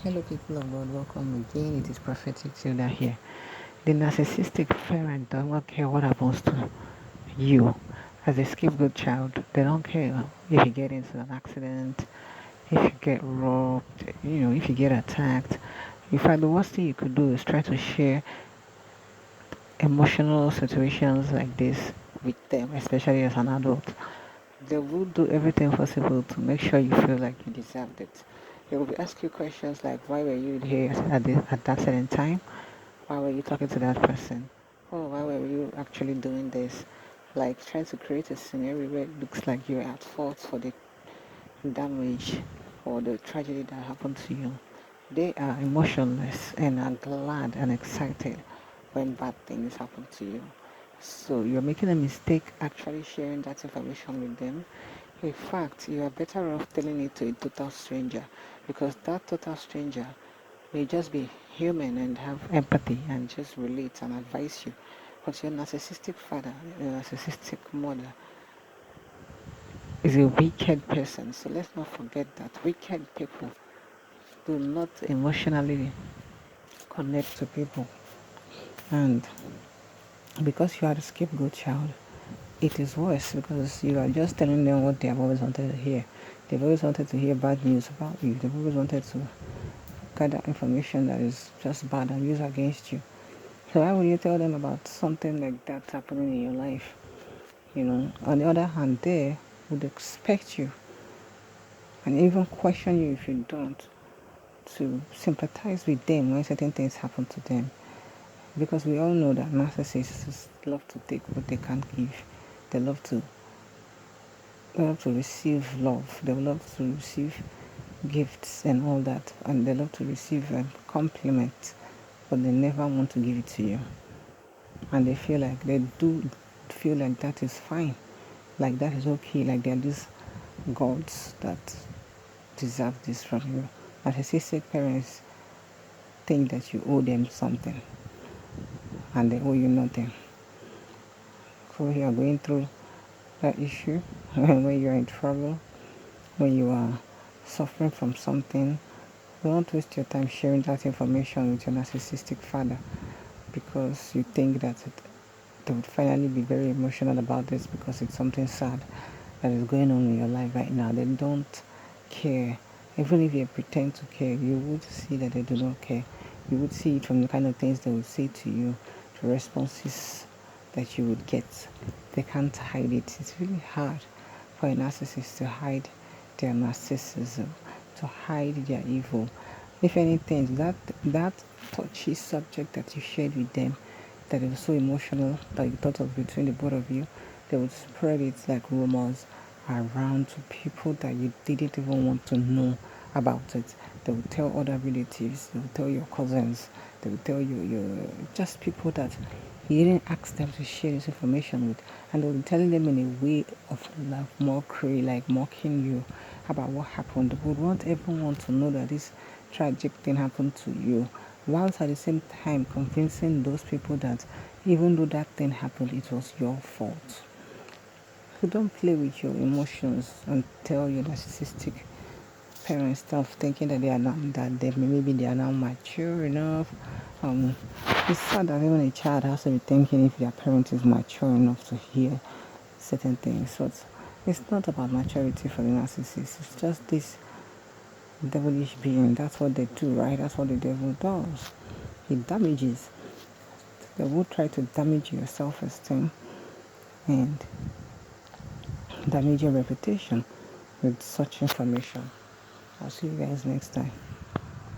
Hello, people of God, welcome again. It is Prophetic Tilda here. The narcissistic parent does not care what happens to you as a scapegoat child. They don't care if you get into an accident, if you get robbed, if you get attacked. In fact, the worst thing you could do is try to share emotional situations like this with them, especially as an adult. They will do everything possible to make sure you feel like you deserved it. They will ask you questions like, why were you here at that certain time? Why were you talking to that person? Oh, why were you actually doing this? Like trying to create a scenario where it looks like you're at fault for the damage or the tragedy that happened to you. They are emotionless and are glad and excited when bad things happen to you. So you're making a mistake actually sharing that information with them. In fact, you are better off telling it to a total stranger, because that total stranger may just be human and have empathy and just relate and advise you. But your narcissistic father, your narcissistic mother is a wicked person. So let's not forget that wicked people do not emotionally connect to people. And because you are the scapegoat child, it is worse because you are just telling them what they have always wanted to hear. They've always wanted to hear bad news about you. They've always wanted to gather information that is just bad and use against you. So why would you tell them about something like that happening in your life? On the other hand, they would expect you and even question you if you don't, to sympathize with them when certain things happen to them. Because we all know that narcissists love to take what they can't give. They love to receive love. They love to receive gifts and all that, and they love to receive compliments, but they never want to give it to you. And they do feel like that is fine, like that is okay, like they're these gods that deserve this from you. Narcissistic parents think that you owe them something, and they owe you nothing. So you are going through that issue when you're in trouble, when you are suffering from something. Don't waste your time sharing that information with your narcissistic father, because you think that they would finally be very emotional about this because it's something sad that is going on in your life right now. They don't care. Even if they pretend to care, you would see that they do not care. You would see it from the kind of things they would say to you, the responses that you would get. They can't hide it. It's really hard for a narcissist to hide their narcissism, to hide their evil. If anything, that touchy subject that you shared with them, that it was so emotional that you thought of between the both of you, they would spread it like rumors around to people that you didn't even want to know about it. They would tell other relatives, they would tell your cousins, they would tell your just people that you didn't ask them to share this information with, and they would be telling them in a way of like mockery, like mocking you about what happened. They would want everyone to know that this tragic thing happened to you, whilst at the same time convincing those people that even though that thing happened, it was your fault. So don't play with your emotions and tell your narcissistic parents stuff, thinking that maybe they are now mature enough. It's sad that even a child has to be thinking if their parent is mature enough to hear certain things. So it's not about maturity for the narcissist. It's just this devilish being. That's what they do, right? That's what the devil does. He damages. They will try to damage your self-esteem and damage your reputation with such information. I'll see you guys next time.